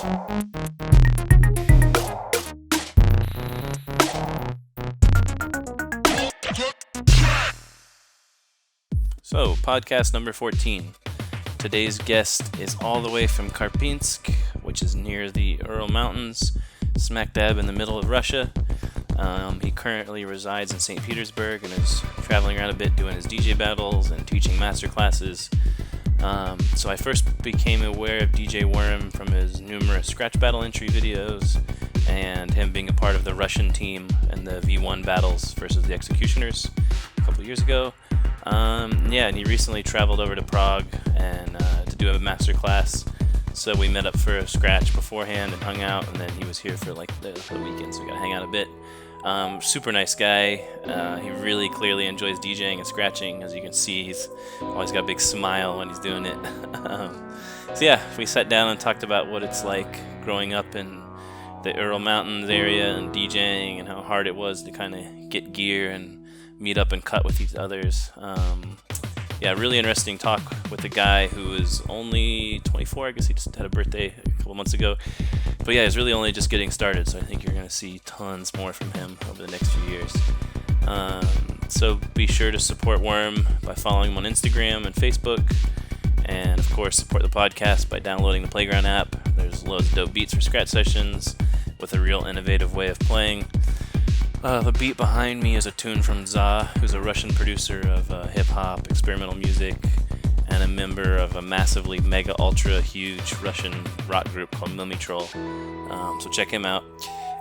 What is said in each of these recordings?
So, podcast number 14. Today's guest is all the way from Karpinsk, which is near the Ural Mountains, smack dab in the middle of Russia. He currently resides in St. Petersburg and is traveling around a bit doing his DJ battles and teaching master classes. So I first became aware of DJ Worm from his numerous scratch battle entry videos and him being a part of the Russian team in the V1 battles versus the Executioners a couple years ago. And he recently traveled over to Prague and to do a master class. So we met up for a scratch beforehand and hung out, and then he was here for like the weekend, so we got to hang out a bit. Super nice guy. He really clearly enjoys DJing and scratching. As you can see, he's always got a big smile when he's doing it. We sat down and talked about what it's like growing up in the Ural Mountains area and DJing, and how hard it was to kind of get gear and meet up and cut with each others. Really interesting talk with a guy who is only 24. I guess he just had a birthday a couple months ago. But he's really only just getting started, so I think you're going to see tons more from him over the next few years. So be sure to support Worm by following him on Instagram and Facebook. And of course, support the podcast by downloading the Playground app. There's loads of dope beats for scratch sessions with a real innovative way of playing. The beat behind me is a tune from Za, who's a Russian producer of hip-hop, experimental music, and a member of a massively mega ultra huge Russian rock group called Milmitrol. So check him out.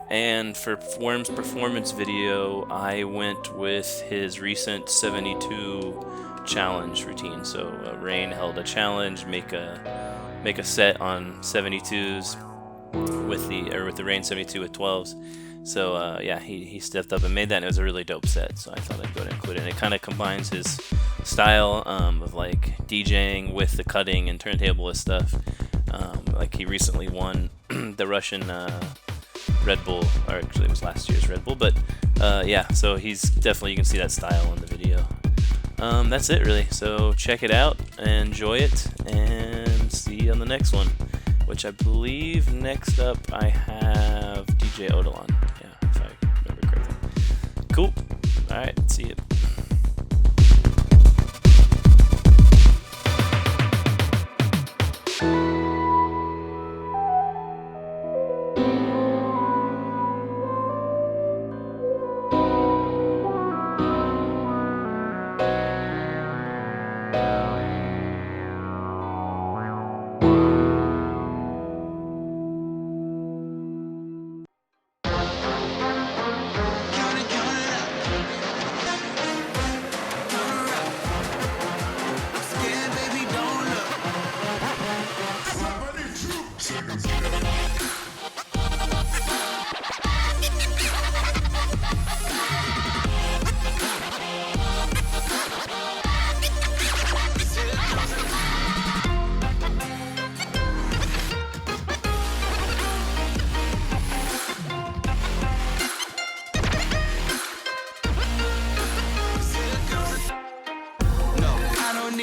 And for Worm's performance video, I went with his recent 72 challenge routine. So Rain held a challenge, make a set on 72s with the Rain 72 with 12s. So he stepped up and made that, and it was a really dope set, so I thought I'd go ahead and include it. And it kind of combines his style of like DJing with the cutting and turntablist stuff. Like he recently won the Russian Red Bull, or actually it was last year's Red Bull, but so he's definitely, you can see that style in the video. That's it really, so check it out, enjoy it, and see you on the next one, which I believe next up I have DJ Outta on. If I remember correctly. Cool. Alright, see you.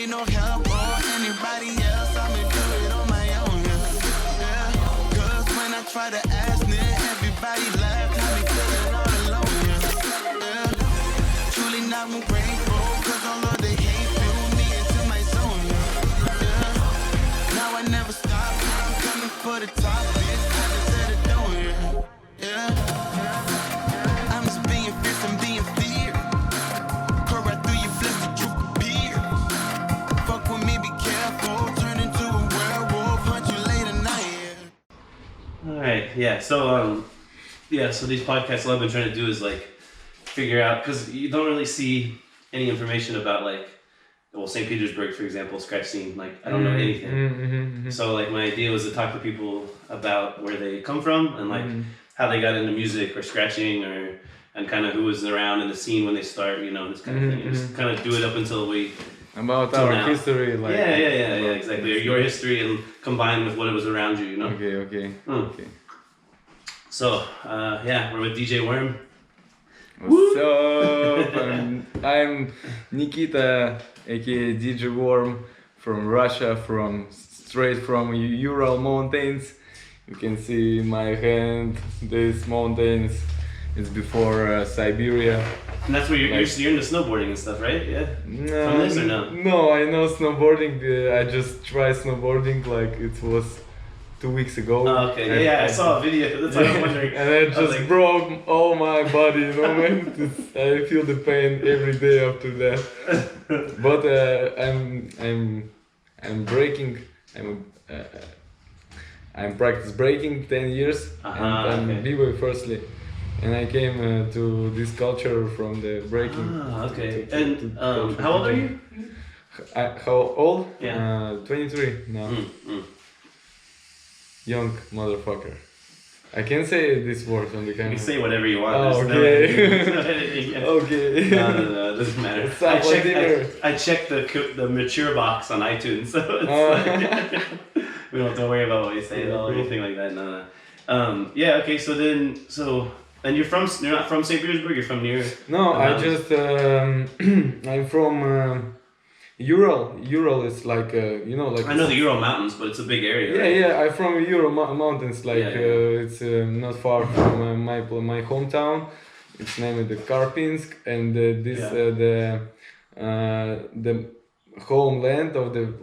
No help or anybody else, I'ma do it on my own, Cause when I try to ask me, everybody laugh, got me feeling all alone, Truly not grateful, cause all of the hate fueled me into my zone, Now I never stop, I'm coming for the top, bitch, I just set it down, I'm just being fierce and being feared. Cut right through your flesh, the truth appear. Fuck with me, be careful. Turn into a werewolf, hunt you late at night. Alright, so these podcasts, all I've been trying to do is like figure out, because you don't really see any information about St. Petersburg, for example, scratch scene, I don't know anything. So my idea was to talk to people about where they come from and how they got into music or scratching and kind of who was around in the scene when they start, this kind of thing. And just kind of do it up until about our now. history, exactly. Or your history and combined with what was around you, Okay. So, we're with DJ Worm. What's up? I'm Nikita, aka DJ Worm, from Russia, straight from Ural Mountains. You can see in my hand these mountains. It's before Siberia. And that's where you're into snowboarding and stuff, right? Yeah. No, From this or no? No, I know snowboarding. I just tried snowboarding like it was 2 weeks ago. Oh, okay. Yeah, I saw a video. That's why I was wondering. And I just broke all my body, you know, man. I feel the pain every day after that. But I'm breaking. I'm practice breaking 10 years, and I'm b-boy firstly. And I came to this culture from the breaking. Ah, okay. How old are you? How old? Yeah. 23 now. Young motherfucker. I can say this word on the camera. You can say whatever you want. Oh, okay. Okay. No, it doesn't matter. I checked the mature box on iTunes, so it's we don't have to worry about what you say or anything like that. No. Yeah. Okay. And you're not from St. Petersburg. You're from near. No, I'm from Ural. Ural is like like. I know the Ural Mountains, but it's a big area. Yeah, right? yeah. I'm from Ural Mountains. Like it's not far from my hometown. It's named the Karpinsk, and the homeland of the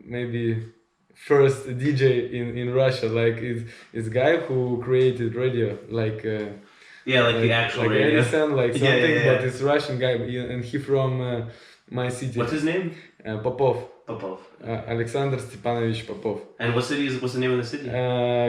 maybe first DJ in Russia. Like it's guy who created radio. The actual radio. Edison, like something, but it's Russian guy, and he from my city. What's his name? Popov. Popov. Alexander Stepanovich Popov. And what's the name of the city?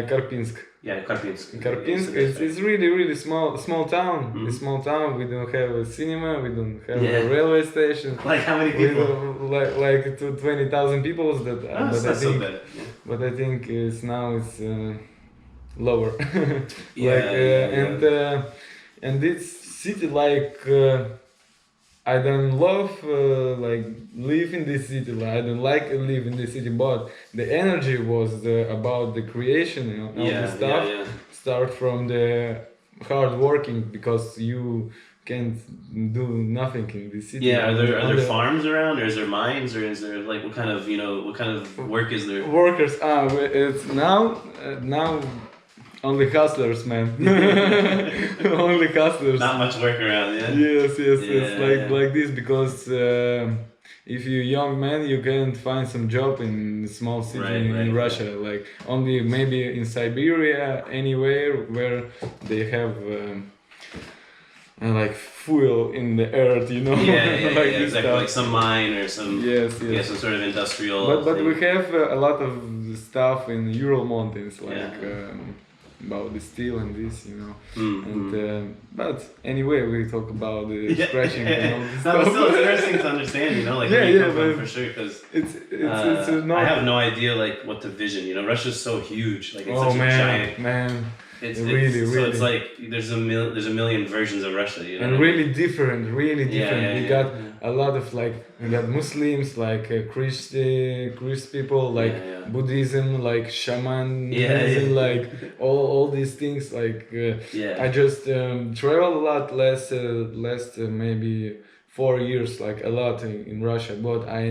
Karpinsk. Yeah, Karpinsk. Karpinsk. It's really small town. Mm-hmm. It's small town. We don't have a cinema. We don't have a railway station. Like how many people? Like 20,000 people. That's not so bad. Yeah. But I think it's lower. And this city I don't love live in this city. I don't like live in this city, but the energy was about the creation of the stuff. Start from the hard working, because you can't do nothing in this city. Yeah, are there farms around, or is there mines, or is there what kind of work is there? Workers. It's now. Only hustlers, man. Only hustlers. Not much work around, yeah? Yes. It's like this, because if you're young man, you can't find some job in a small city in Russia. Like only maybe in Siberia, anywhere where they have fuel in the earth, you know. Exactly. Stuff. Like some mine or some some sort of industrial. But we have a lot of stuff in Ural Mountains, about the steel and this, you know. And but anyway, we talk about the scratching and all this stuff. Still, it's interesting to understand, where you come from, for sure, because I have no idea what the vision, Russia's so huge, it's such a giant. Man. It's really. So it's like there's a million versions of Russia, And really different. We got a lot of we got Muslims, Christian people, Buddhism, shamanism, all these things. I just travel a lot, last maybe 4 years, a lot in Russia, but I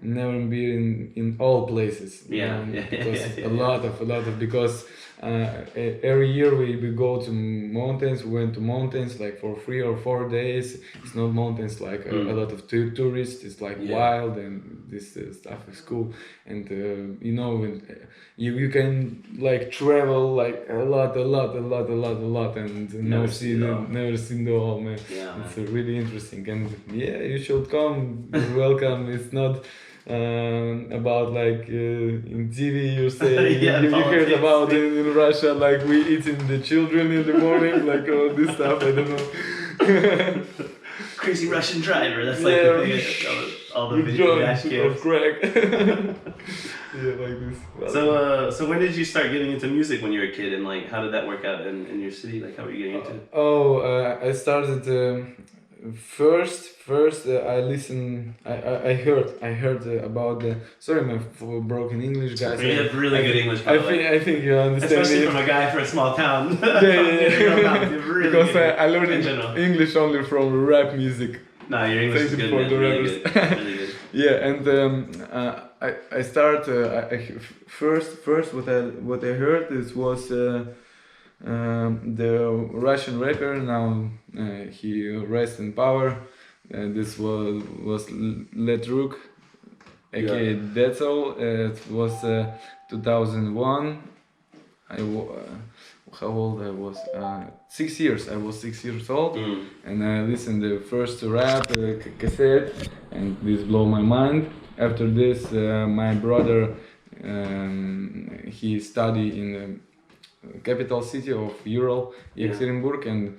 never been in all places. Because a lot of because. Every year we go to mountains. We went to mountains for 3 or 4 days. It's not mountains a lot of tourists. It's wild, and this stuff is cool. And you can travel a lot, and never seen the whole, man. It's really interesting, and you should come. You're welcome. It's not. About in TV you say you heard about in Russia we eating the children in the morning all this stuff. I don't know. Crazy Russian driver. That's the thing. All the video dash cams. Of crack. Like this. Well, so when did you start getting into music when you were a kid, and how did that work out in your city? How were you getting into it? I started. First, I listened. I heard about the. Sorry, my broken English, guys. You have really good English. I think you understand. Especially from a guy from a small town. Really because I learned English only from rap music. No, your English is good. For the really good. Really good. Yeah, and I start first what I heard is was the Russian rapper. Now he rests in power. This was Letruk, aka That's All. It was 2001. How old I was? 6 years. I was 6 years old, and I listened the first rap cassette, and this blew my mind. After this, my brother, he studied in the capital city of Ural, Ekaterinburg, and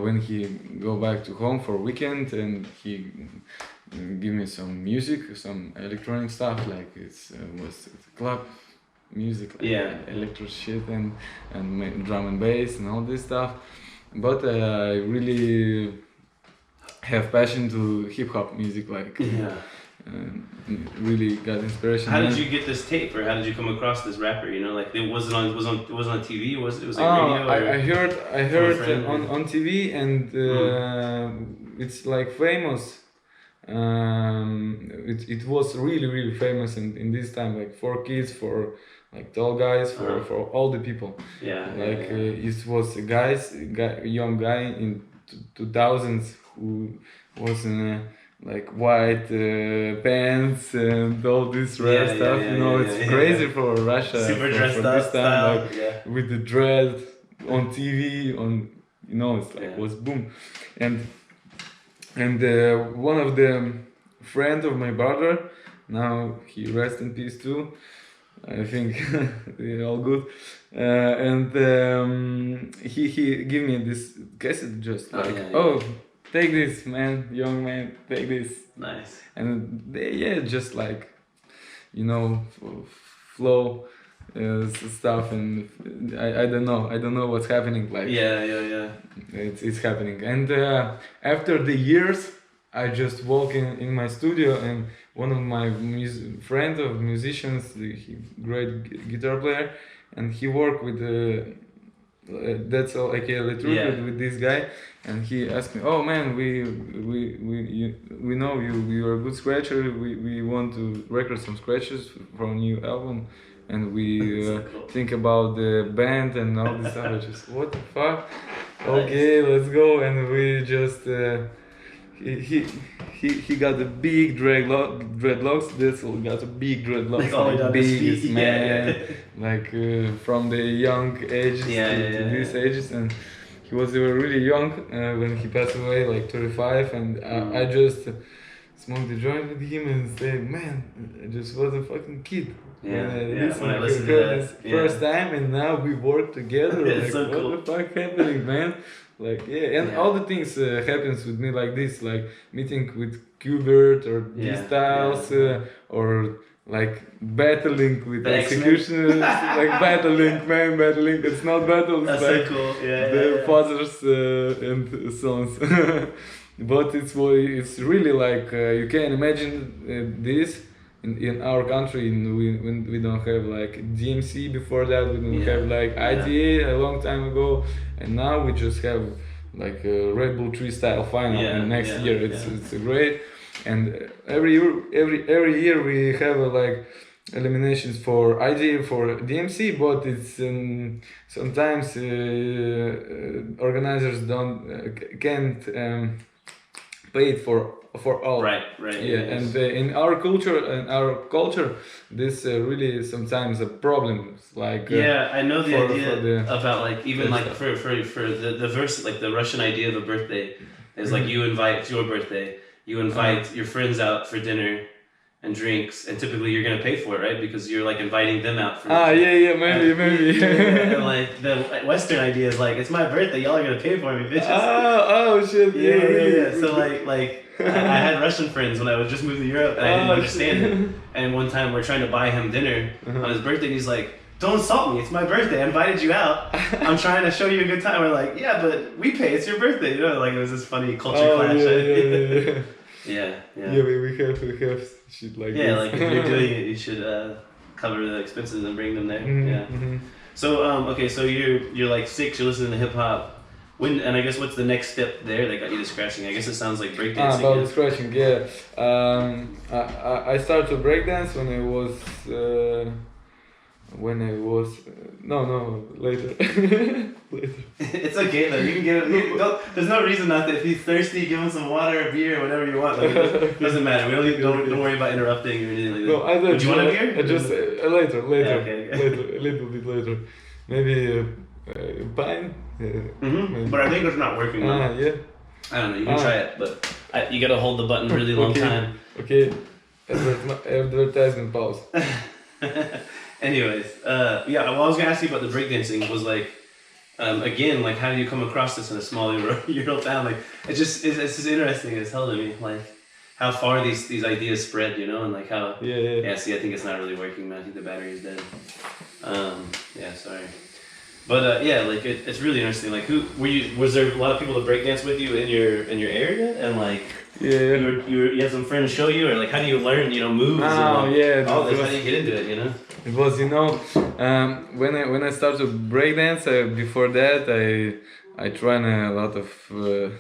when he go back to home for weekend, and he give me some music, some electronic stuff, like was club music, like electro shit and drum and bass and all this stuff. But I really have passion to hip hop music, like really got inspiration. How did you get this tape, or how did you come across this rapper? You know, like it wasn't on TV. It was like radio. I heard on TV, and it's like famous. It was really famous in this time, like for kids, for like tall guys, for all the people. It was a young guy in 2000s who was in like white pants and all this rare stuff. It's crazy for Russia. Super dressed for up this time, style, like with the dread on TV, on it's like was boom, and one of the friend of my brother, now he rests in peace too. I think they're all good. And he gave me this cassette, just like, take this, man, young man, take this. Nice. And they, just like, flow stuff, and I don't know what's happening. Like it's happening. And after the years, I just walk in my studio, and one of my friends of musicians, he great guitar player, and he worked with That's All, aka Letruk, with this guy, and he asked me, "Oh man, we know you are a good scratcher. We want to record some scratches for a new album, and we think about the band and all this stuff." I just, what the fuck? Okay, let's go, and we just. He got the big dreadlocks. This all got a big dreadlocks, like biggest man, like from the young ages to these ages, and he was really young when he passed away, like 35, and I just smoked the joint with him and said, man, I just was a fucking kid. When I listened to this first time, and now we work together. Like, so cool. What the fuck happening, man? Like all the things happens with me like this, like meeting with Qbert or D-Styles or like battling with executioners, like battling. It's not battle, it's that's like so cool. the fathers and sons. But it's really like you can imagine this in our country. We don't have like DMC before that. We don't have like IDA a long time ago, and now we just have like a Red Bull 3 style final. And next year it's great. And every year we have like eliminations for IDA, for DMC, but it's sometimes organizers can't pay it for all. Right. And in our culture, this really sometimes a problem. Like I know the idea about like even like for the verse, like the Russian idea of a birthday is like you invite your birthday, you invite your friends out for dinner and drinks, and typically you're gonna pay for it, right? Because you're like inviting them out for maybe. And like the Western idea is like, it's my birthday, y'all are gonna pay for me, bitches. Oh shit. Yeah. So like I had Russian friends when I was just moving to Europe, and I didn't understand it. And one time we're trying to buy him dinner on his birthday, and he's like, don't insult me, it's my birthday, I invited you out, I'm trying to show you a good time. We're like, yeah, but we pay, it's your birthday, like it was this funny culture clash. Yeah, we have shit like this. Like if you're doing it, you should cover the expenses and bring them there. So okay, so you're like 6, you're listening to hip hop. And I guess what's the next step there that got you to scratching? I guess it sounds like breakdancing. About the scratching, yeah. I started breakdance when I was. No, later. Later. It's okay though. You can get it. There's no reason not to. If he's thirsty, give him some water or beer or whatever you want. Like, it doesn't matter. Don't worry about interrupting or anything like that. No, I don't. Would you want a beer? Just later. Yeah, okay. Later, a little bit later. Maybe pine. But our fingers not working. Yeah. I don't know. You can try it, but you gotta hold the button really long time. Okay. Advertisement pause. Anyways, well, I was gonna ask you about the breakdancing. Was like, again, like, how do you come across this in a small Ural town? Like, it's just interesting as hell to me. Like, how far these ideas spread, you know, and like how. Yeah. See, I think it's not really working, man. I think the battery is dead. Sorry. But like it's really interesting. Like, who were you? Was there a lot of people to breakdance with you in your area? And like, you had some friends show you, or like, how do you learn, you know, moves? Oh, yeah. All this, how do you get into it? You know. It was, you know, when I started breakdance. Before that, I tried a lot of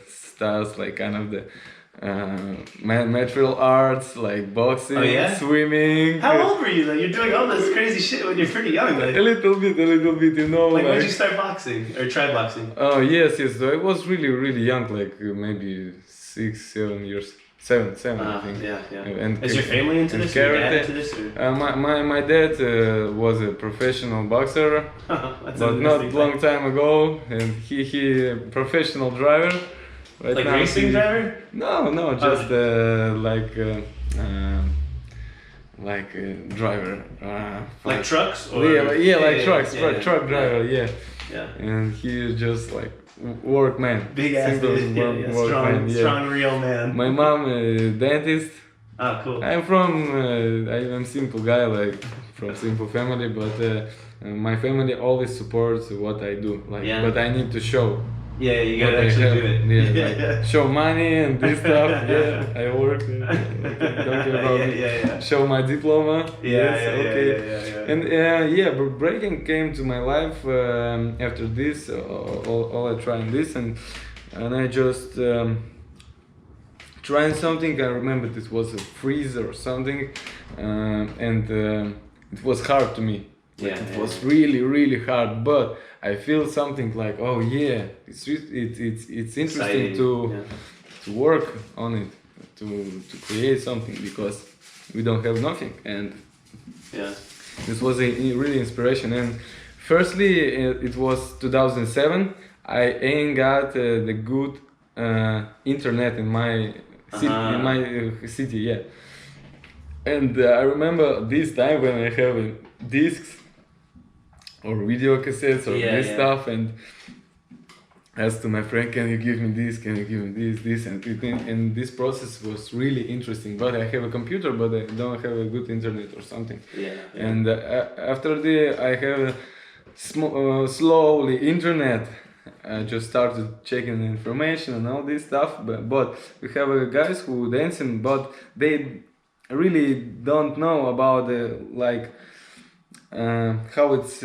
styles, like kind of the martial arts, like boxing, swimming. How old were you? Like, you're doing all this crazy shit when you're pretty young. Like, a little bit, you know. Like, when did you start boxing or try boxing? Oh yes. So I was really young, like maybe 6, 7 years. Seven, I think. Yeah. And is your family into this? Your dad into this? Or? My dad was a professional boxer, but not long time ago, and he a professional driver. Right like now, racing driver? No, just like a driver. Like trucks? Or? Like trucks, truck driver, yeah. And he is just like workman. Big ass dude. Strong real man. My mom dentist. Ah, cool. I'm simple guy, like from simple family, but my family always supports what I do. Like, but I need to show. Yeah, you gotta actually do it. Like, show money and this stuff. I work. Don't care about me. Show my diploma. Okay. And breaking came to my life after this. All I tried this, and I just trying something. I remember this was a freezer or something, and it was hard to me. It was really hard, but I feel something like, oh yeah, it's interesting exciting. to work on it, to create something, because we don't have nothing, and this was a really inspiration. And firstly, it was 2007. I ain't got the good internet in my city, and I remember this time when I have discs or video cassettes or stuff, and asked to my friend, can you give me this, and this process was really interesting. But I have a computer, but I don't have a good internet or something. And after I have slowly internet, I just started checking the information and all this stuff, but we have guys who dancing, but they really don't know about how it's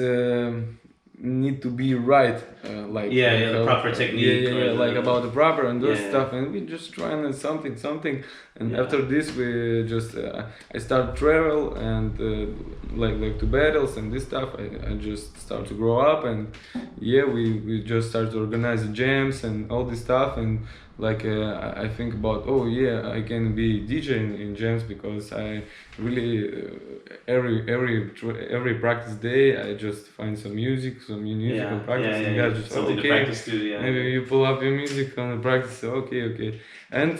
need to be right, the proper technique, like about the proper and those stuff, and we just trying something, and after this we just I start travel and like to battles and this stuff. I just start to grow up, and we just start to organize jams and all this stuff, and I think about, I can be DJ in jams, because I really every practice day I just find some musical practice, and I just something to practice to, maybe you pull up your music on the practice, okay, and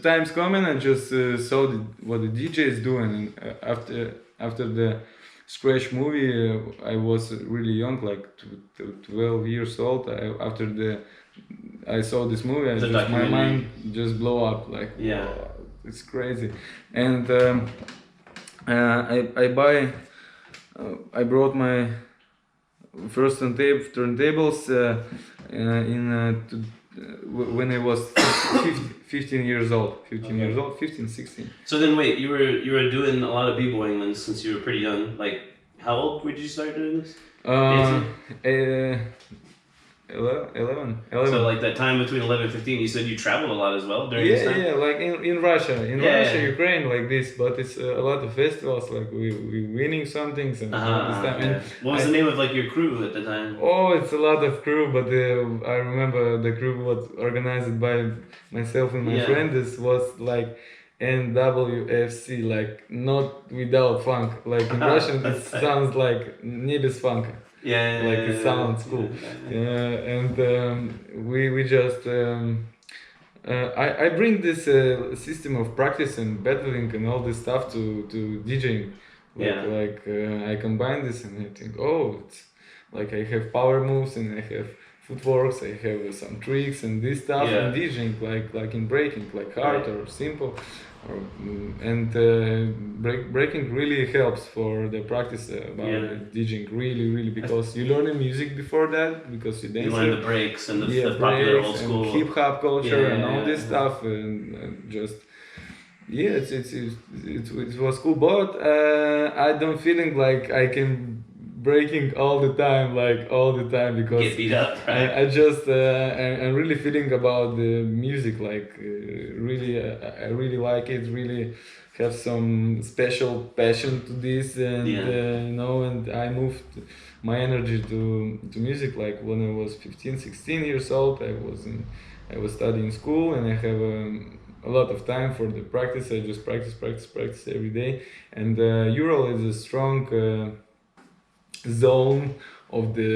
time's coming. I just saw what the DJ is doing, and after the Scratch movie, I was really young, like 12 years old. After I saw this movie, my mind just blow up, like, wow, it's crazy. And I brought my first turntables when I was 15 years old, 16. So then wait, you were doing a lot of b-boying then since you were pretty young. Like, how old did you start doing this? 11. So like that time between 11 and 15, you said you traveled a lot as well during this time? Yeah, like in Russia, Ukraine, like this, but it's a lot of festivals, like we winning some things and all this time. And what was the name of like your crew at the time? Oh, it's a lot of crew, but I remember the crew was organized by myself and my friend. This was like NWFC, like not without funk. Like in Russian, it sounds like Nebes funk. Like it sounds cool. And we just I bring this system of practice and battling and all this stuff to DJing. I combine this and I think, oh, it's like I have power moves and I have footworks, I have some tricks and this stuff and DJing like in breaking, like hard or simple. Breaking really helps for the practice about DJing, really, because you learn the music before that, because you dance. You learn the breaks and the popular old school hip hop culture and all this stuff, and just it was cool. But I don't feeling like I can breaking all the time because get beat up. Right? I just I'm really feeling about the music, like really I really like it, really have some special passion to this, and and I moved my energy to music like when I was 15, 16 years old. I was studying school and I have a lot of time for the practice. I just practice every day, and Ural is a strong zone of the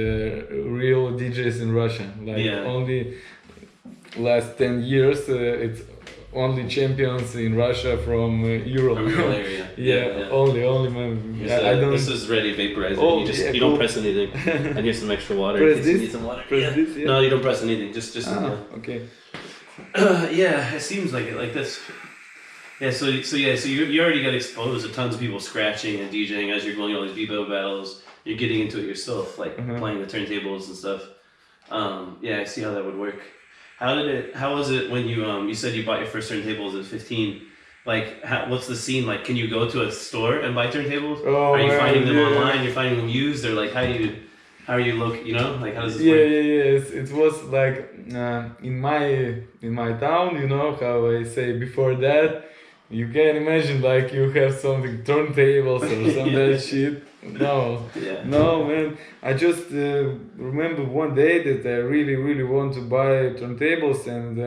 real DJs in Russia. Only last 10 years it's only champions in Russia from Ural. From Ural area. Only man. I don't. This is ready vaporizer. Oh, you don't press anything. And here's some extra water. Press this. You need some water. This. No, you don't press anything. Just. Okay. It seems like it, like this. So you already got exposed to tons of people scratching and DJing as you're going all these b-boy battles. You're getting into it yourself, like playing the turntables and stuff. I see how that would work. How was it when you said you bought your first turntables at 15? Like, what's the scene like? Can you go to a store and buy turntables? Oh, are you finding them online? You're finding them used, or like how are you look? Like how does this work? It was like in my town. You know how I say before that. You can imagine like you have something turntables or some that shit. No, man. I just remember one day that I really want to buy turntables, and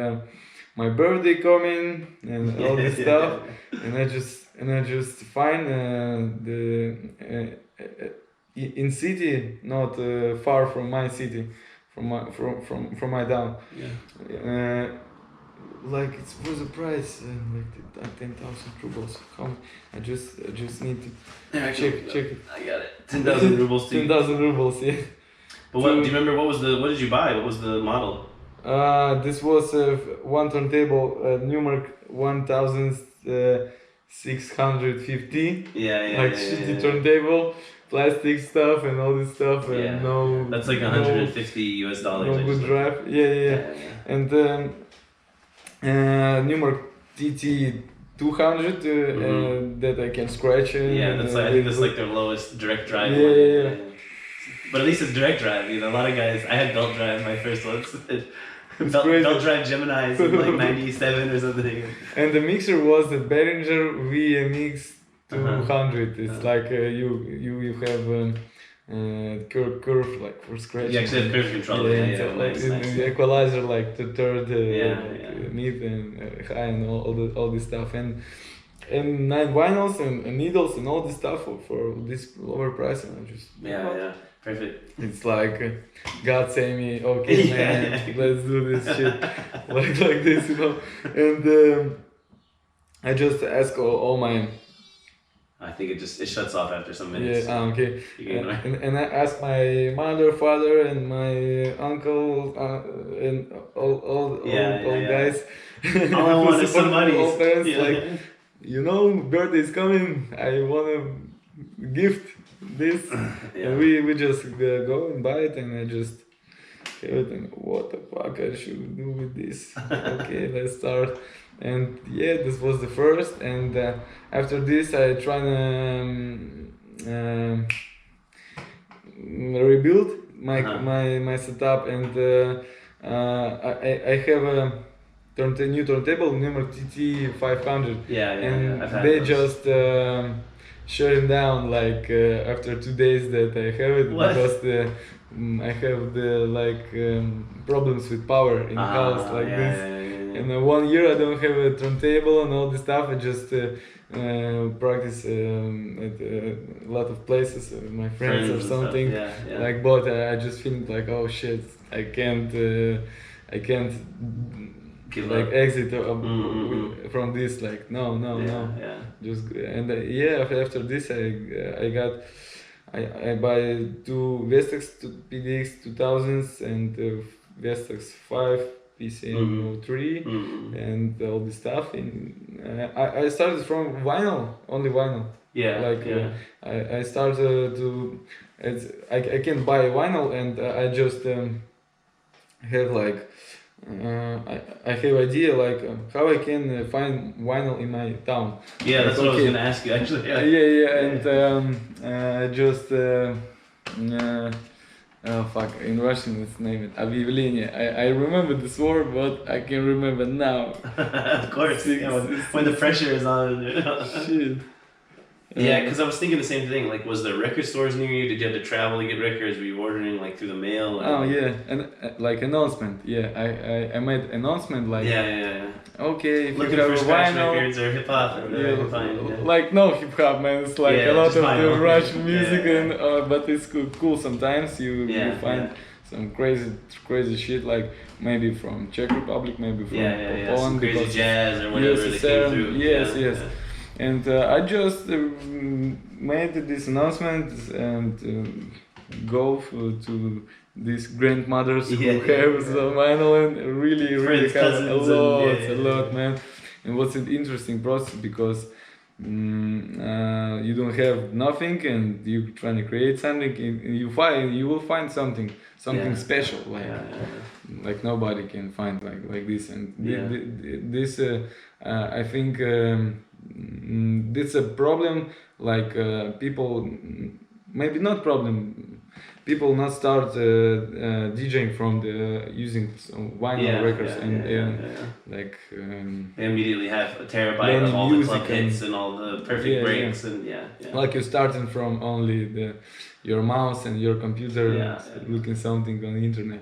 my birthday coming and all this stuff, and I just find in city not far from my city, from my town. Like it was a price like 10,000 rubles. I just need to check it. I got it. 10,000 rubles. 10,000 rubles. Yeah. But do you remember what did you buy? What was the model? This was one turntable, Newmark 1650. Shitty turntable, plastic stuff and all this stuff. And that's like $150 US. No good drive. Yeah. And Newmark TT 200 that I can scratch. I think that's like their lowest direct drive. Yeah. But at least it's direct drive. A lot of guys. I had belt drive my first ones. Belt drive Geminis in like '97 or something. And the mixer was the Behringer VMX 200. It's like you have. Curve like for scratching. You actually have curve control. Nice. The equalizer like the third mid and high and all this stuff, and 9 vinyls and needles and all this stuff for this lower price, and I just perfect. It's like God say me, okay man, let's do this shit like this, and I just ask all my. I think it shuts off after some minutes. Okay. And I asked my mother, father, and my uncle, and all guys. All I want is some money. All parents, birthday is coming. I wanna gift this, and we just go and buy it, and I just have it. And what the fuck I should do with this? Okay, let's start. And this was the first, and after this I try to rebuild my setup, and I have a new turntable, number TT 500. And I've had they those. just shut it down like after 2 days that I have it. What? Because I have the problems with power in the house like this. And 1 year I don't have a turntable and all this stuff. I just practice at a lot of places with my friends or and something. stuff. Like, but I just think like, oh shit, I can't Give like up. exit from this. Like no. Just after this I buy 2 Vestax PDX 2000s and Vestax 5 PCM 03 and all this stuff. And I started from vinyl, only vinyl. I started to I can buy vinyl, and I just have like I have idea like how I can find vinyl in my town. Yeah, that's what I was gonna ask you actually. And just oh fuck, in Russian let's name it объявление. I remember this word, but I can't remember now. Of course, when the pressure is on. Shit. Yeah, because I was thinking the same thing. Like, was there record stores near you? Did you have to travel to get records? Were you ordering like through the mail? Oh yeah, and like announcement. Yeah, I made announcement like. Okay, if looking you have for a scratch vinyl, records or hip hop or whatever you can find. like no hip hop, man. It's like a lot of just the vinyl. Russian music, Yeah. and but it's cool. Sometimes you find some crazy shit, like maybe from Czech Republic, maybe from Poland, some crazy because jazz or whatever they came through. Yes. And I just made this announcement and go to these grandmothers who have some vinyl, and really Friends, have cousins, a lot, man. And what's an interesting process, because you don't have nothing and you trying to create something, and you will find something special, like nobody can find like this. And this I think this a problem, like people, maybe not problem, people not start DJing from the using some vinyl records like they immediately have a terabyte of all the club hits and all the perfect breaks and like you're starting from only your mouse and your computer looking something on the internet.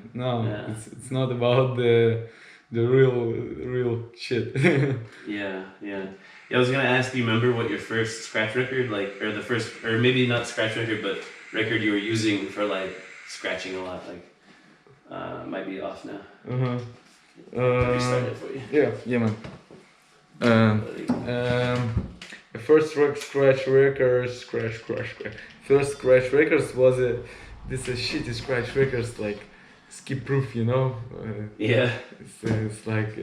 It's not about the real shit. I was gonna ask, do you remember what your first scratch record, like, or the first, or maybe not scratch record, but record you were using for like scratching a lot, like might be off now. Restart it for you. Yeah, man. The first scratch records. First scratch records was this shitty scratch records, like skip proof, you know. It's like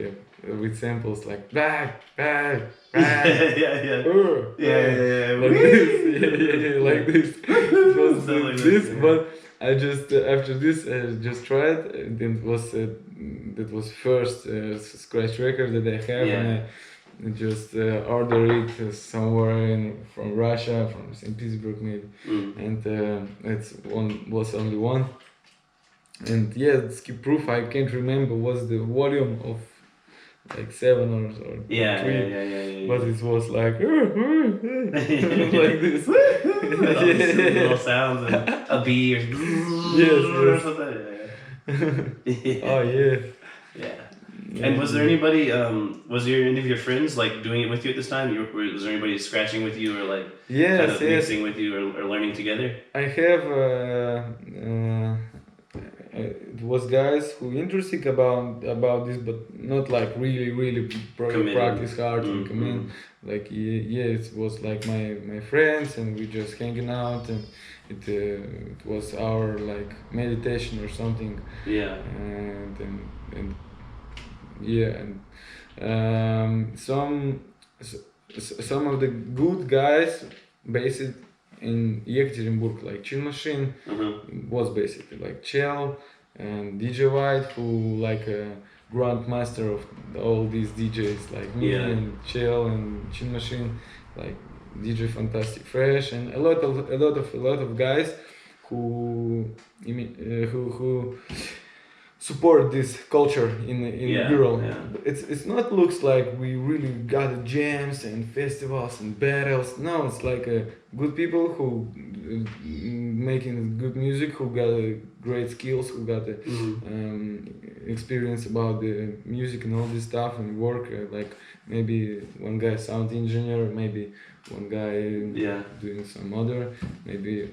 with samples like back. Yeah. Like this. It was this, but I just after this I just tried. It was that was first scratch record that I have, and I just ordered it somewhere from Russia, from St. Petersburg maybe, and was only one. And skip proof, I can't remember was the volume of like 7 or 3, but it was like like this. Little sounds and a bee or yes. something. Oh yeah. And was there anybody? Was there any of your friends like doing it with you at this time? Was there anybody scratching with you or like kind of mixing with you or learning together? I have. It was guys who interested about this, but not like really practice hard and come in. Like it was like my friends, and we just hanging out, and it was our like meditation or something. Some of the good guys based in Yekaterinburg, like Chin Machine, was basically like Chell and DJ White, who like a grandmaster of all these DJs, like me and Chell and Chin Machine, like DJ Fantastic Fresh, and a lot of guys who support this culture in Ural. Yeah. It's not looks like we really got jams and festivals and battles. No, it's like good people who making good music, who got great skills, who got experience about the music and all this stuff and work. Like maybe one guy sound engineer, maybe one guy doing some other, maybe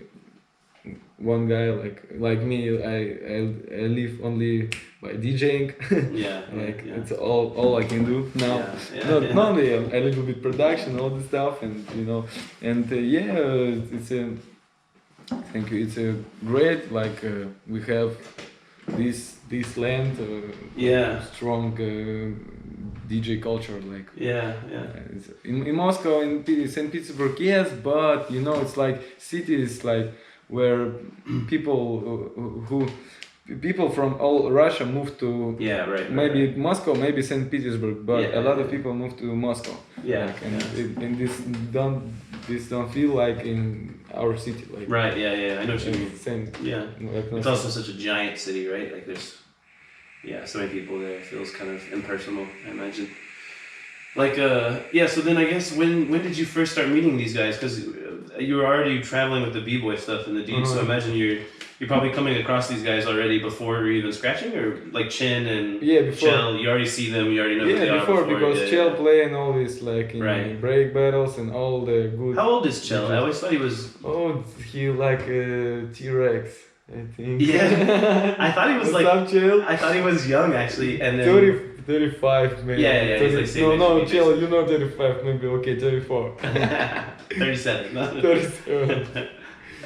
one guy like me. I live only by DJing. It's all I can do now. Not only a little bit production, all this stuff, and it's a thank you. It's a great we have this land strong DJ culture in Moscow, in St. Petersburg, yes, but it's like cities where people from all Russia moved to maybe Moscow, maybe St. Petersburg, but a lot of people moved to Moscow. And this don't feel like in our city. I know what you mean. Same. It's also such a giant city, right? Like there's so many people there. It feels kind of impersonal, I imagine. So then I guess when did you first start meeting these guys? Because you were already traveling with the b-boy stuff and the dudes, so I imagine you're probably coming across these guys already before you're even scratching, or like Chin and Chell, you already see them, you already know who they are before, because Chell play and all this in break battles and all the good. How old is Chell? I always thought he was. Oh, he like a T-Rex, I think. Yeah, I thought he was What's up, Chell? I thought he was young actually, and then 35 maybe. Yeah. 30, he's like no, Chell, 35 maybe. Okay, 34. 37. No. 37.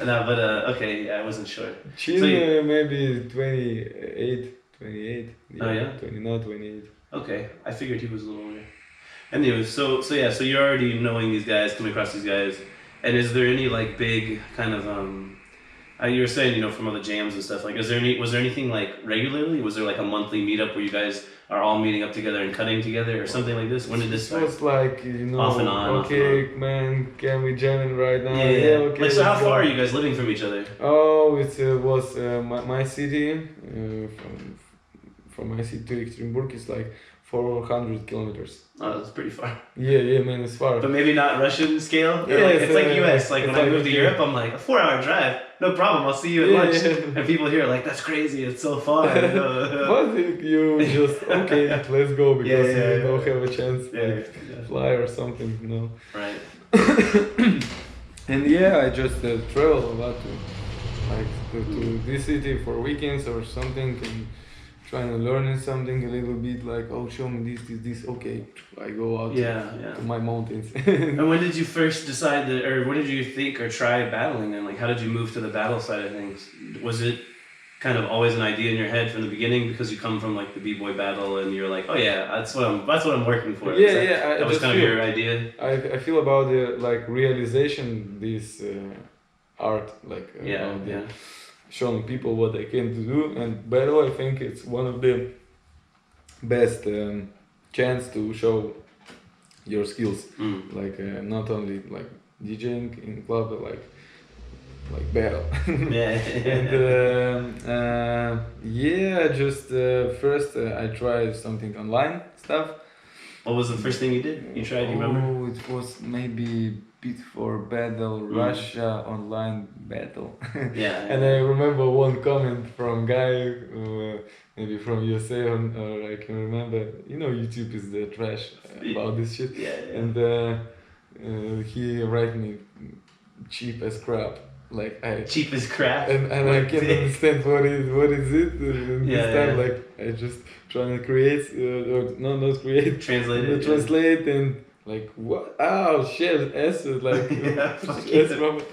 No, but I wasn't sure. Chin maybe 28. Yeah, 28. Okay, I figured he was a little older. Anyway, so you're already knowing these guys, coming across these guys, and is there any big kind of you were saying from all the jams and stuff, was there anything regularly? Was there a monthly meetup where you guys are all meeting up together and cutting together or something like this? When did this start? It was off and on. Okay, man, can we jam right now? Yeah. Okay. So how far are you guys living from each other? Oh, it was my city. From my city to Ekaterinburg is 400 kilometers. Oh, that's pretty far. Yeah, man, it's far. But maybe not Russian scale? It's like US. When I moved to Europe, I'm a 4-hour drive. No problem, I'll see you at lunch. Yeah. And people here are that's crazy, it's so far. But you just, okay, let's go because you don't have a chance to fly or something, Right. And I just travel a lot to this city for weekends or something, and trying to learn something a little bit, show me this, okay, I go out to my mountains. And when did you first decide or when did you think or try battling, and how did you move to the battle side of things? Was it kind of always an idea in your head from the beginning because you come from the b-boy battle and you're that's what I'm working for? That was kind of your idea? I feel about the realization this art showing people what they can do, and battle I think it's one of the best chance to show your skills, not only DJing in club, but battle. And just first I tried something online stuff. What was the first thing you did? You tried, you remember? Oh, it was maybe Before Battle, Russia online battle. And I remember one comment from guy, maybe from USA, or I can remember. YouTube is the trash about this shit. And he write me cheap as crap. Cheap as crap. And I can't understand what is it. And this time I just trying to create not create. Translate and. What? Oh shit, acid,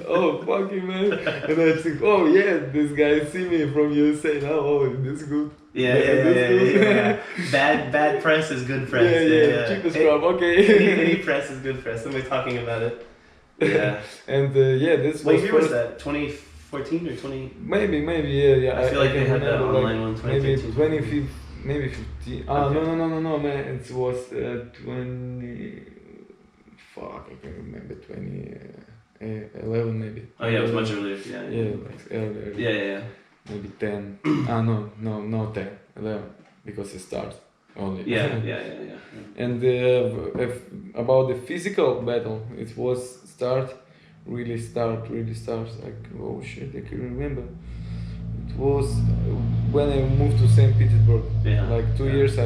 oh fucking man. And I think, oh yeah, this guy see me from USA now, oh this is good. Yeah. Bad press is good press. Cheap as crap, okay. Any press is good press, somebody's talking about it. Yeah. And this What year was that? 2014 or 20? Maybe, yeah. I feel like they had that online one, 2015. Maybe 2015. Maybe 15. No, man. It was 20. Fuck, I can't remember. 20. 11 maybe. Oh yeah, it was much earlier. Yeah. Yeah, like earlier. Yeah. Maybe 10. No, 10, 11, because it starts only. Yeah. And about the physical battle, it was really starts like, oh shit, I can remember. It was when I moved to St. Petersburg. Yeah. Like 2 years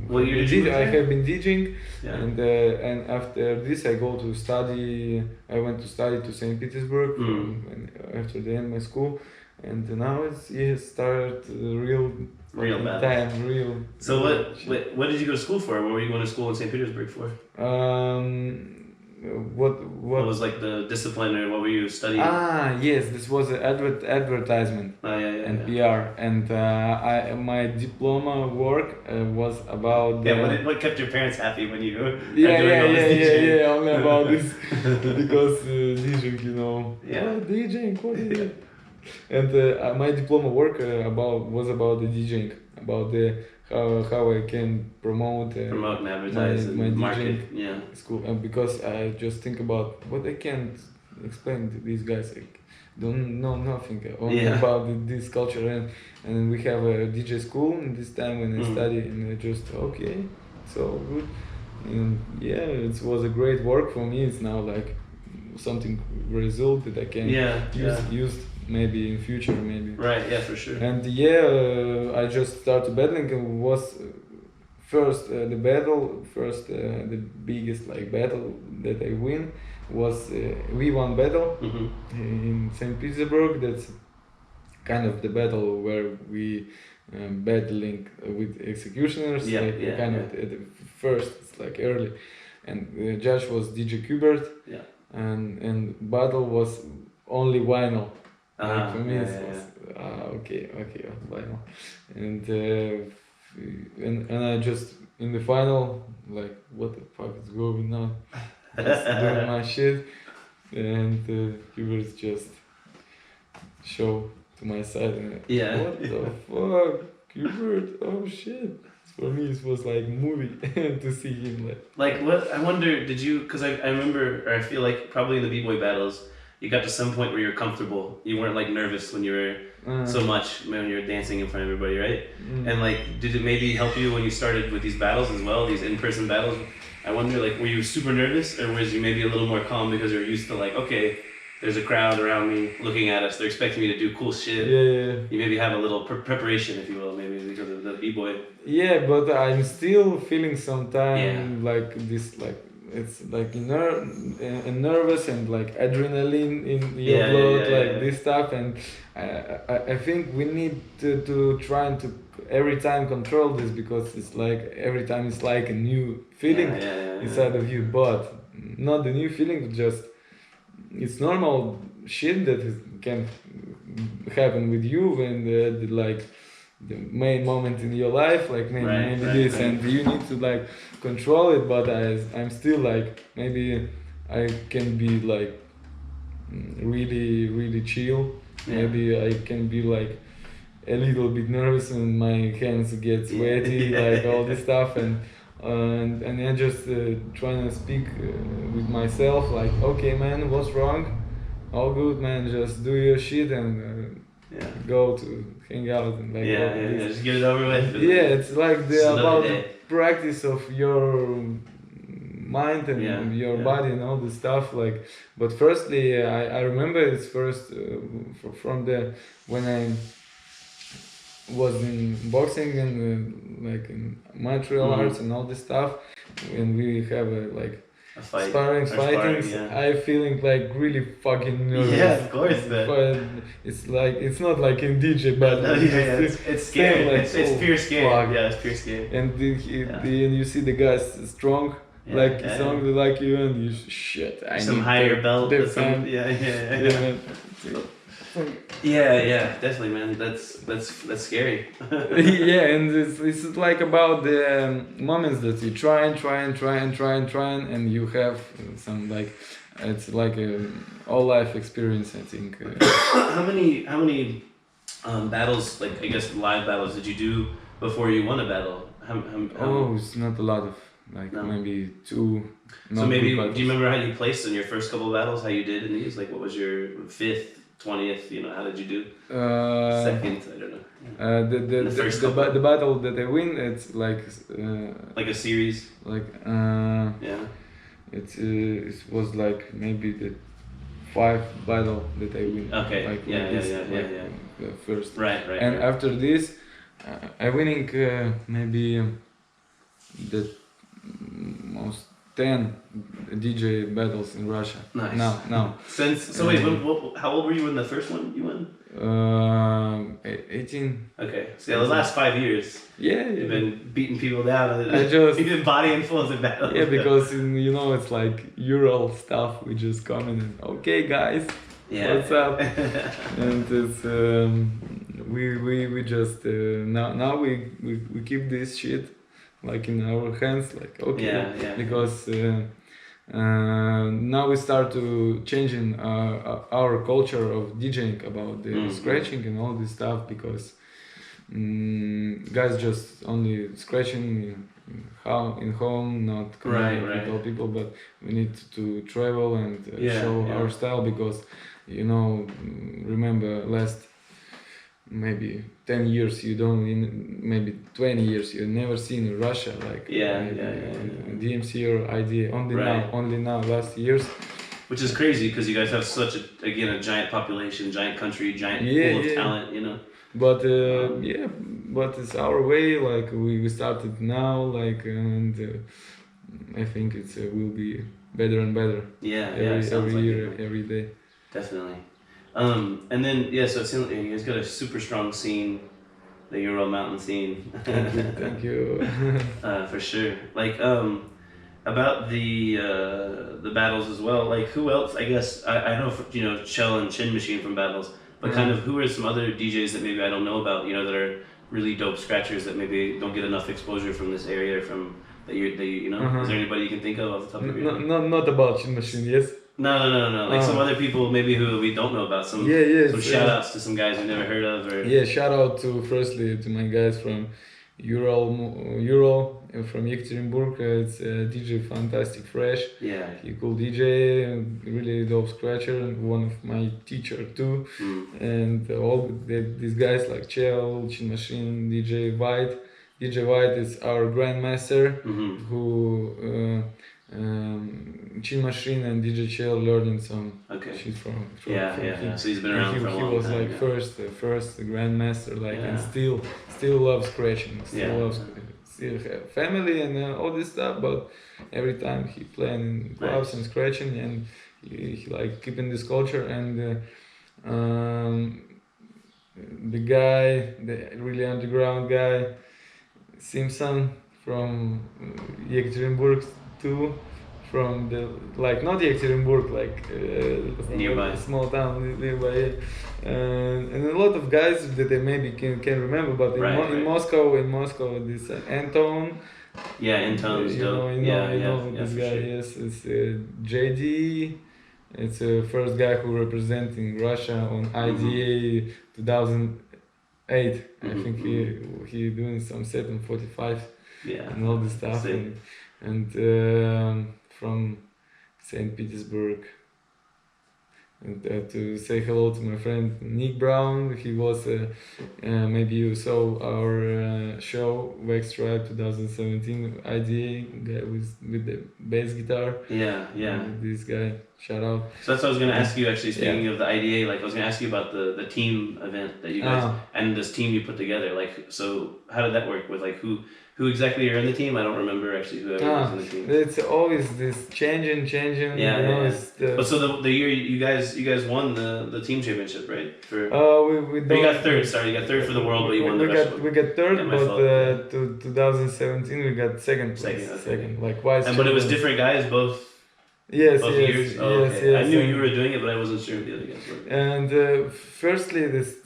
What year did you move I there? have been DJing, Yeah. and after this I go to study. I went to study to St. Petersburg after the end of my school, and now it's started Real battle. time. So what did you go to school for? What were you going to school in St. Petersburg for? What was like the discipline, or what were you studying? Yes, this was an advertisement and PR, and my diploma work was about what kept your parents happy when you only about this because DJing, DJing, what is it? And my diploma work was about the DJing, about the how I can promote and advertise my market DJing school, because I just think about what I can't explain to these guys. I don't know nothing only about this culture, and we have a DJ school in this time when I study, and I just okay, so good, and it was a great work for me. It's now like something result that I can use maybe in future, maybe. Right, yeah, for sure. And I just started battling, and was first the biggest like battle that I win was we won battle in St. Petersburg. That's kind of the battle where we battling with executioners, of at the first, it's like early, and the judge was DJ Kubert, and battle was only vinyl. For me, it was okay, vinyl, and I just in the final, like, what the fuck is going on? Just doing my shit, and Hubert just show to my side, and what the fuck, Hubert? Oh shit! For me, it was like movie to see him like what. I wonder, did you? Because I remember, or I feel like probably in the b-boy battles, you got to some point where you're comfortable. You weren't like nervous when you were so much when you were dancing in front of everybody, right? And like, did it maybe help you when you started with these battles as well, these in-person battles? I wonder, like, were you super nervous, or was you maybe a little more calm because you're used to like, okay, there's a crowd around me looking at us, they're expecting me to do cool shit. You maybe have a little preparation, if you will, maybe because of the b-boy. Yeah, but I'm still feeling sometimes like this, like it's like nervous and like adrenaline in your blood, this stuff, and I think we need to try to every time control this, because it's like every time it's like a new feeling inside of you, but not the new feeling, just it's normal shit that can happen with you when the main moment in your life, like maybe this, and you need to like control it, but I'm still like, maybe I can be like really chill, maybe I can be like a little bit nervous and my hands get sweaty, like all this stuff, and I just trying to speak with myself, like, okay man, what's wrong? All good man, just do your shit and go to hang out and like just get it over with. It's like about the practice of your mind and your body and all this stuff, like. But firstly, I remember it's first from when I was in boxing and like in martial arts and all this stuff, when we have fighting, I feeling like really fucking nervous. Yeah, of course, man. But it's not like in DJ, but it's scary. Like, it's pure scary. Fuck. Yeah, it's pure scary. And and you see the guys strong, strong like you, and you shit. I some need higher belt. defend. Definitely, man. That's scary. And it's like about the moments that you try, and you have some like, it's like a all life experience, I think. How many battles, like I guess live battles, did you do before you won a battle? It's not a lot of. like No. maybe 2. So not maybe, good do battles. you remember how you placed in your first couple of battles? How you did in these? Like, what was your 5th, 20th? You know, how did you do? Second, I don't know. The first couple. The battle that I win, it's like Like a series. like Yeah. it was like maybe the 5 battle that I win. Okay. Like, Yeah, like this, yeah, like yeah. the first. Right. And right. after this, I winning maybe the most 10 DJ battles in Russia. Nice. Now. So wait, how old were you when the first one you won? 18. Okay. So yeah, the last 5 years, Yeah. you've been beating people down. just- You've been bodying fools in battles. Yeah, because you know it's like Ural stuff. We just come in and okay, guys, what's up? And it's we just now we keep this shit like in our hands, like okay, Yeah. because now we start to changing our culture of DJing about the scratching and all this stuff, because guys just only scratching in home, not connecting with all people, but we need to travel and show our style, because you know, remember last maybe 10 years you don't, maybe 20 years you never seen Russia like DMC or IDA only now last years, which is crazy because you guys have such a giant population, giant country, giant pool of talent, you know. But but it's our way, like we started now, like, and I think it will be better and better every year, every day. Definitely. And then so it seems like you guys got a super strong scene, the Ural Mountain scene. Thank you. For sure. Like about the battles as well. Like who else? I guess I know Shell and Chin Machine from battles, but kind of who are some other DJs that maybe I don't know about? You know, that are really dope scratchers that maybe don't get enough exposure from this area, from that you know. Is there anybody you can think of off the top of your head? Not about Chin Machine, yes. No. Like some other people maybe who we don't know about. Some shout outs to some guys we've never heard of. Or shout out to firstly to my guys from Ural from Yekaterinburg. It's DJ Fantastic Fresh. Yeah. He cool DJ, really dope scratcher, and one of my teacher too. And all these guys like Chell, Chin Machine, DJ White. DJ White is our grandmaster who Chin Machine and DJ Chell learning some shit from him. So he's been around for a long time. He was like first grandmaster, like, and still loves scratching. Still have family and all this stuff, but every time he playing in clubs and scratching, and he like keeping this culture. And the guy, the really underground guy, Simpson from Yekaterinburg too, from the like not Yekaterinburg, like nearby, small town nearby, and a lot of guys that I maybe can remember, but in Moscow this Anton. Yeah, Anton's dope. You know this guy. Sure. Yes, it's JD. It's the first guy who representing Russia on IDA 2008. I think he doing some set on 45. And all this stuff, and from St. Petersburg. And to say hello to my friend Nick Brown. He was maybe you saw our show Wax Tribe 2017 IDA guy with the bass guitar. This guy, shout out. So that's what I was gonna ask you, actually, speaking of the IDA, like I was gonna ask you about the team event that you guys and this team you put together. Like, so how did that work with like who exactly are in the team? I don't remember actually who was in the team. It's always this changing. But so the year you guys won the team championship, right? You got third. Sorry, you got third for the world, but you won the rest. We got third, but 2017 we got second place. Second, like wise. But it was different guys both. Yes. Years? Oh, yes, okay. I knew you were doing it, but I wasn't sure if the other guys were. And firstly, this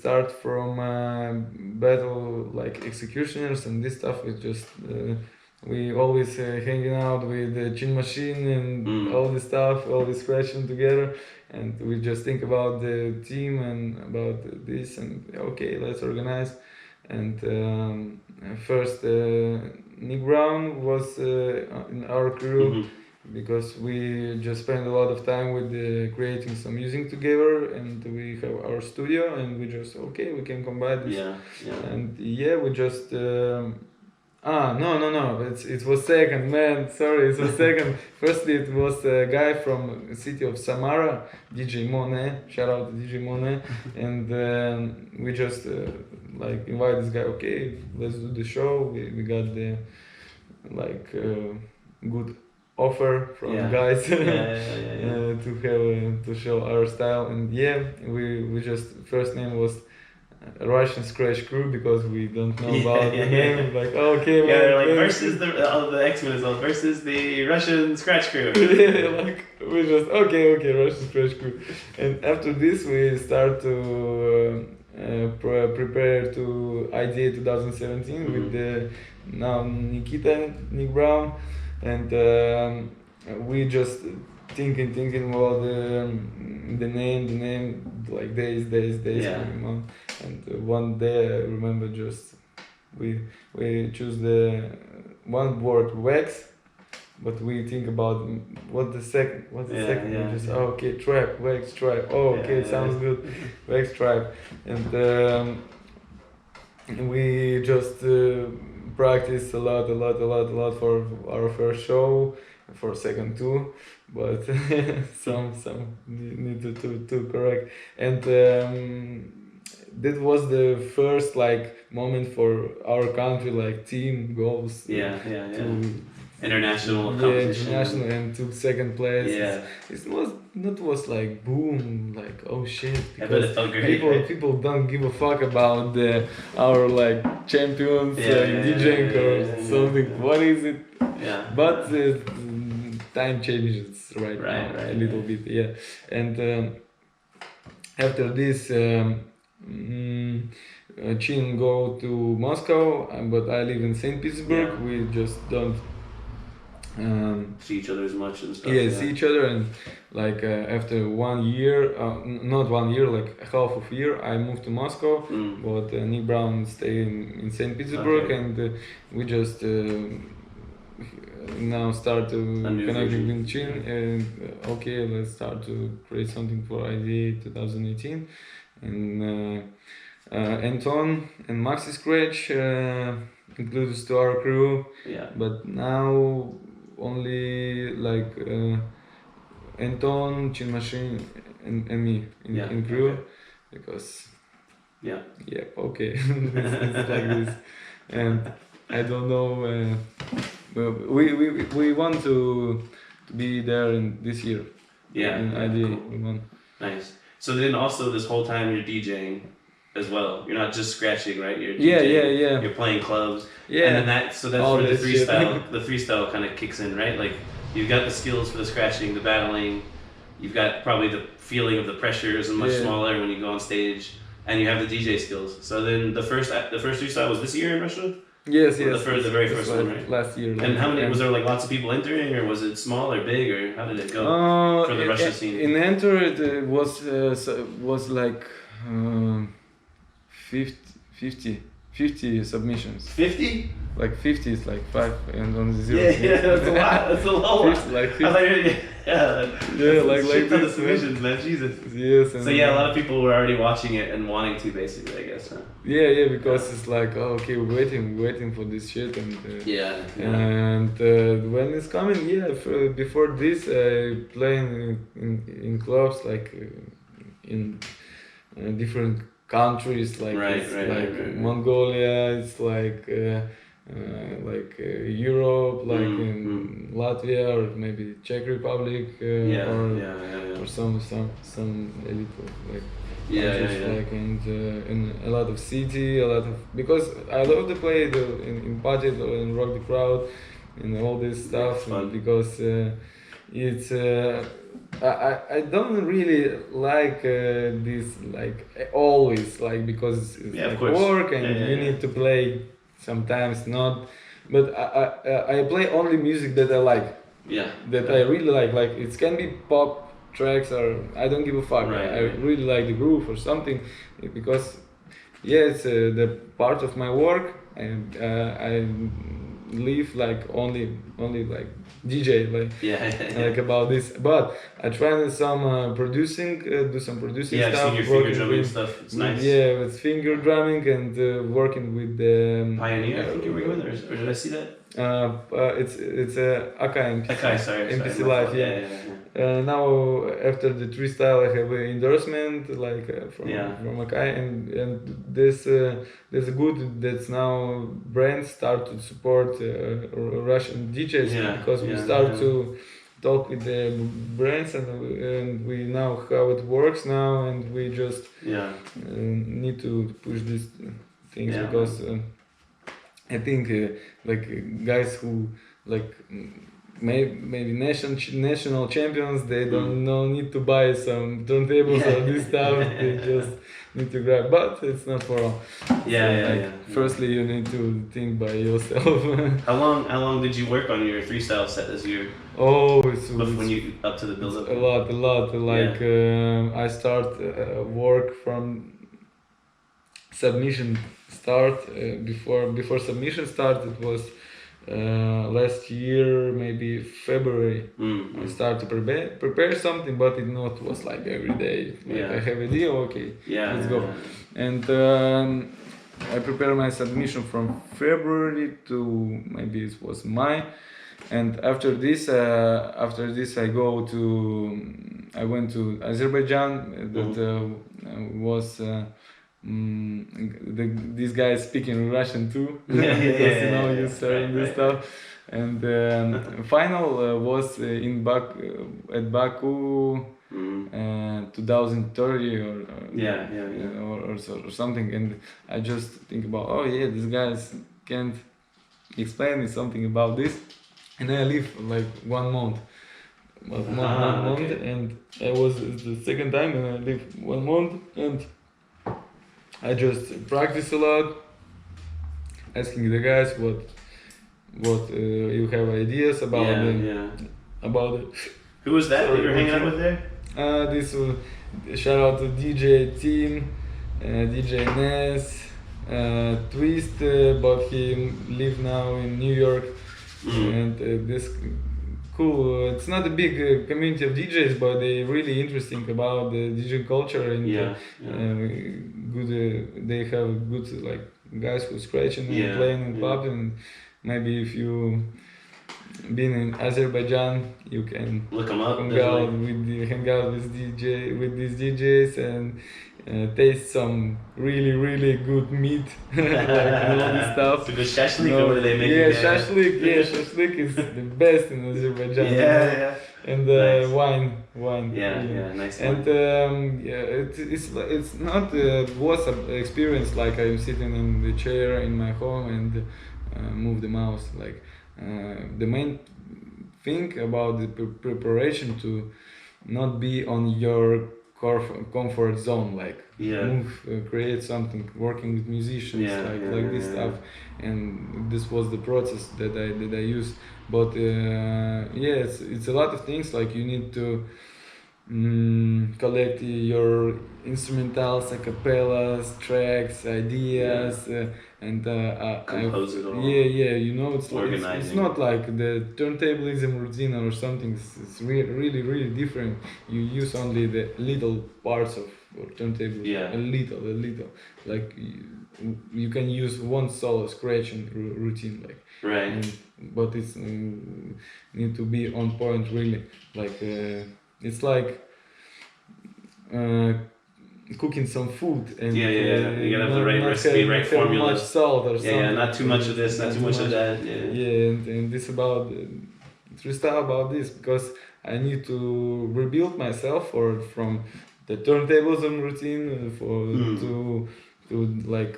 start from battle like executioners and this stuff. Is just we always hanging out with the Chin Machine and all this stuff, always scratching together, and we just think about the team and about this, and okay, let's organize. and first Nick Brown was in our crew because we just spent a lot of time with creating some music together, and we have our studio, and we just we can combine this. And we just no, it was second, man, sorry, it was second. Firstly, it was a guy from the city of Samara, DJ Monet, shout out to DJ Monet, and we just invite this guy, okay, let's do the show. We got the good offer from guys to have to show our style, and we just first name was Russian Scratch Crew because we don't know about the name. They're like versus the X-Men as well versus the Russian Scratch Crew. We just Russian Scratch Crew, and after this we start to prepare to IDA 2017 with the now Nick Brown, and we just thinking about the name like days and one day I remember just we choose the one word wax, but we think about what's the second we just trap, wax, trap, sounds good, wax, trap, and we just practice a lot for our first show, for second too, but some need to correct, and that was the first moment for our country, team goals to international competition. International, and took second place. It was boom, oh shit, because people don't give a fuck about our champions DJing or something. What is it? But time changes right now a little bit, and after this Chin go to Moscow, but I live in St. Petersburg. We just don't see each other as much and stuff. See each other, and after 1 year, not 1 year, half of a year, I moved to Moscow, but Nick Brown stayed in St. Petersburg, and we just now start to connect with Chin, and let's start to create something for IDA 2018, and Anton and Maxi Scratch included to our crew, but now only Anton, Chin Machine, and me in crew, because it's like this, and I don't know. We want to be there in this year. In IDA, cool. We want. Nice. So then also this whole time you're DJing as well. You're not just scratching, right? You're DJing, You're playing clubs. And then that's where the freestyle kind of kicks in, right? You've got the skills for the scratching, the battling. You've got probably the feeling of the pressure is much smaller when you go on stage, and you have the DJ skills. So then the first freestyle was this year in Russia? Yes. The very first one, right? Last year. And how many, was there lots of people entering, or was it small or big, or how did it go for the Russian scene? In enter it was 50 submissions. 50? 50 is 5 and on the 0. That's a lot. That's a lot. 50. Shit ton of submissions, man. Jesus. Yes. So a lot of people were already watching it and wanting to, basically, I guess. Huh? Because it's we're waiting for this shit, and and when it's coming, before this, playing in clubs in different countries, Mongolia, it's Europe, in Latvia, or maybe Czech Republic, or some a little and a lot of city, because I love to play in party and rock the crowd and all this stuff, because it's I don't really like this always, because it's work, and you need to play sometimes not, but I play only music that I like, that I really like it can be pop tracks, or I don't give a fuck. I really like the groove or something, because yeah, it's the part of my work, and I live like only like DJ like like about this. But I tried some producing, do some producing I've stuff. seen your finger drumming stuff. It's nice. Yeah, with finger drumming and working with the Pioneer. I think you're working with, or did I see that? It's Akka Okay, sorry. MPC Live, yeah. Now after the three style, I have an endorsement like from Akai, and this there's a good that's now brands start to support Russian DJs because we start to talk with the brands and we know how it works now, and we just need to push these things because. I think like guys who like maybe national champions, they don't need to buy some turntables or this stuff. They just need to grab, but it's not for all. Firstly, you need to think by yourself. How long did you work on your freestyle set this year? Oh, when you up to the build up. A lot. Like I start work from submission start before submission start. It was last year, maybe February. I started to prepare something, but it not was like every day. Like I have a deal, okay, let's go. And I prepare my submission from February to maybe it was May. And after this I went to Azerbaijan. That was. These guys speaking Russian too, because you studying this stuff. And final was in at Baku 2030 or something. And I just think about these guys can't explain me something about this, and I live like 1 month. And I was the second time, and I live 1 month, and I just practice a lot, asking the guys what you have ideas about about it. Who was that you were hanging out with there? This shout out to DJ Team, DJ Ness, Twist, but he live now in New York, and this cool. It's not a big community of DJs, but they really interesting about the DJ culture, and good. They have good like guys who scratching and playing in clubs, and maybe if you been in Azerbaijan, you can look them up. Hang out with these DJs and taste some really good meat, like all this stuff. So good shashlik, or what do they make? Shashlik is the best in Azerbaijan. And wine. Nice. And it's not was an experience like I'm sitting in the chair in my home and move the mouse. Like the main thing about the preparation to not be on your comfort zone, like move, create something, working with musicians, like this stuff, and this was the process that I used. But it's a lot of things. Like you need to collect your instrumentals, acapellas, tracks, ideas, and compose it all. It's not like the turntablism routine or something. It's really different. You use only the little parts of turntable, a little. Like you can use one solo scratching routine, like but it's need to be on point really. Like it's like cooking some food, and you gotta have the right recipe, right formula. Much salt or something. Not too much of this, not too much of that. And this about freestyle about this, because I need to rebuild myself from the turntablism routine to like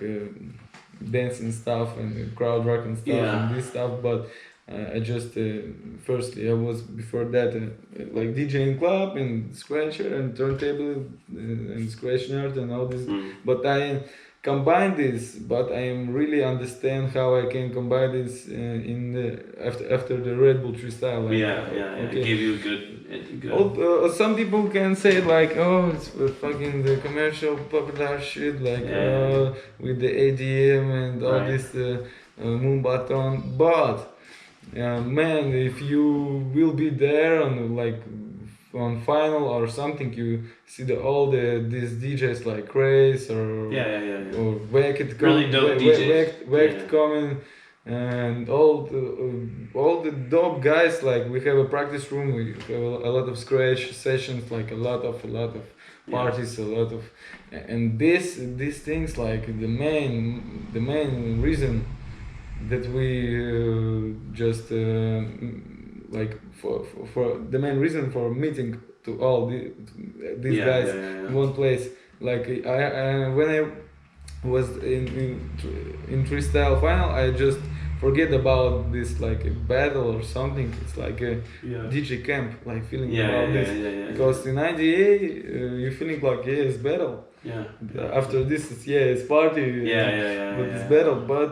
dancing stuff and crowd rock and stuff and this stuff. But I just firstly I was before that like DJing club and scratcher and turntable and scratch nerd and all this, but I combine this, but I am really understand how I can combine this in the after the Red Bull freestyle. Like, It gave you a good. Some people can say like, oh, it's fucking the commercial popular shit, like with the ADM and all this moon button. But man, if you will be there on like on final or something, you see these DJs like Craze or Wacked really dope DJs. coming, and all the dope guys. Like we have a practice room, we have a lot of scratch sessions, like a lot of parties, a lot of, and these things like the main reason that we just like for the main reason for meeting to all these guys in one place. Like I when I was in freestyle final, I just forget about this like a battle or something. It's like a DJ camp, like feeling about this. Because in IDA you're feeling like it's battle. After this it's party. But it's battle. But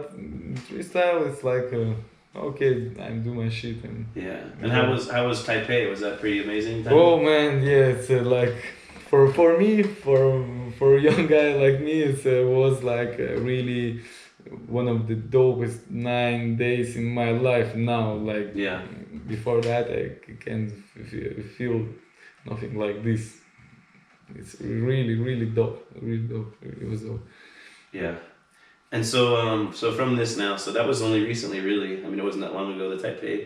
freestyle it's like okay, I'm doing my shit and And how was Taipei? Was that pretty amazing? Oh man, it's like for me, for a young guy like me, it was like really one of the dopest 9 days in my life now. Like before that, I can't feel nothing like this. It's really dope. Really dope. It was dope. Yeah. And so from this now, so that was only recently, really. I mean, it wasn't that long ago, the Taipei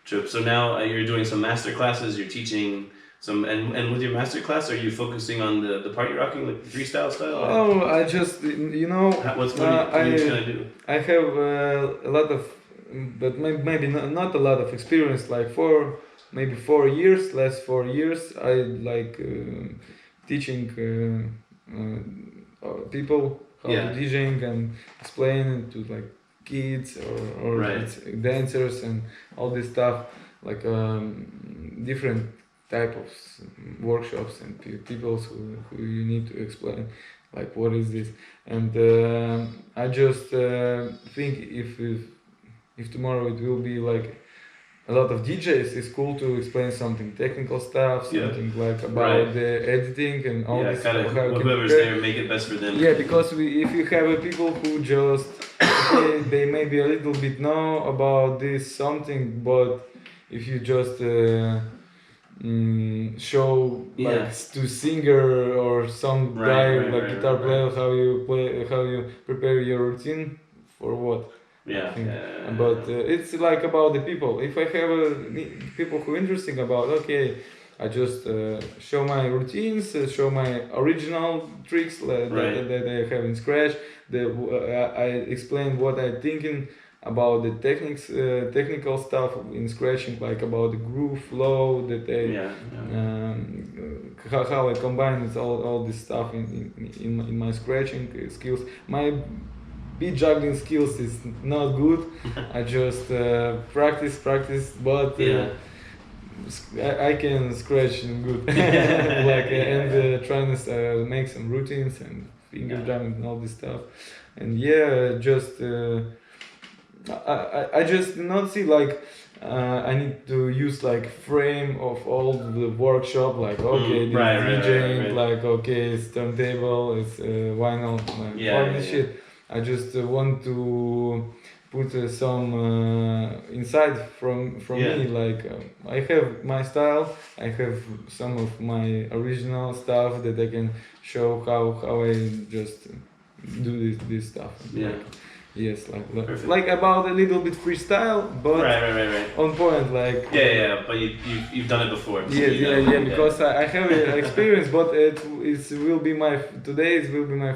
trip. So now you're doing some master classes. You're teaching some, and with your master class, are you focusing on the part you're rocking, like the freestyle style? Oh, I just What are you gonna do? I have a lot of, but maybe not a lot of experience. Like maybe 4 years, last 4 years. I like teaching people how to DJing and explain to like kids or dancers and all this stuff, like different type of workshops and people who you need to explain like what is this. And I just think if tomorrow it will be like a lot of DJs, it's cool to explain something technical stuff, something like about the editing and all this. Kind of whoever's there, make it best for them. Yeah, because if you have people who just they maybe a little bit know about this something, but if you just show like to singer or some guy like guitar player how you prepare your routine for what. But it's like about the people. If I have people who are interesting about, I just show my routines, show my original tricks that I have in Scratch. I explain what I'm thinking about the technical stuff in scratching, like about the groove flow, how I combine all this stuff in my scratching skills. My beat juggling skills is not good. I just practice, but I can scratch good. And trying to make some routines and finger drumming and all this stuff. And just I just not see like I need to use like frame of all the workshop, like this DJing, like it's turntable, it's vinyl, all this shit. I just want to put some inside from me, like I have my style, I have some of my original stuff that I can show how I just do this stuff. Yes, like about a little bit freestyle, but on point, like but you've done it before. So because I have experience, but it will be my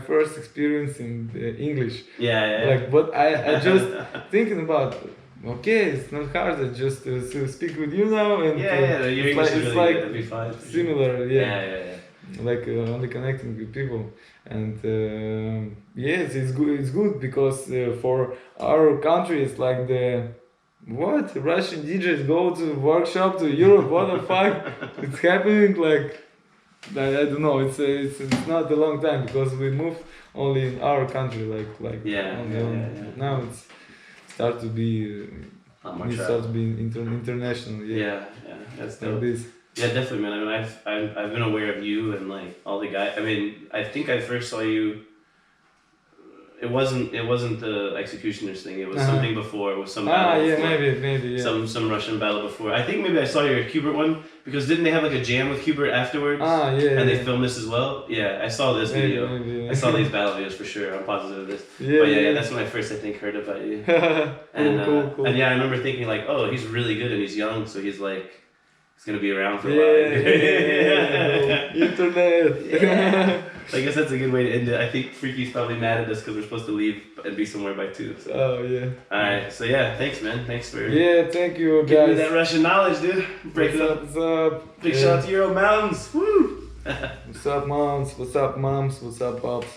first experience in English. But I just thinking about it's not hard. I just speak with you now, and your English is really good. That'd be fine. Similar, like only connecting with people. And it's good because for our country it's like Russian DJs go to workshop to Europe. What the fuck? It's happening like I don't know. It's not a long time because we moved only in our country, like Yeah, only yeah, on, yeah. now it's start to be Not more it travel. start to be international. Yeah, yeah, that's Like dope. this. Yeah, definitely, man. I mean, I've been aware of you and like all the guys. I mean, I think I first saw you. It wasn't the executioners thing. It was something before. It was some battle Yeah, before. maybe yeah. Some Russian battle before. I think maybe I saw your Hubert one because didn't they have like a jam with Hubert afterwards? Yeah. And they filmed this as well. Yeah, I saw this video. Maybe. I saw these battle videos for sure. I'm positive of this. Yeah, But yeah, that's when I first I think heard about you. Cool. And yeah, I remember thinking like, oh, he's really good and he's young, so he's like, he's gonna be around for a while. Internet. Yeah. I guess that's a good way to end it. I think Freaky's probably mad at us because we're supposed to leave and be somewhere by 2. So. Oh yeah. All right, so yeah, thanks, man. Thanks for Thank you giving me guys. that Russian knowledge, dude. Break it up. What's up? Big shout out to Ural Mountains. Woo! What's up, moms? What's up, moms? What's up, pops?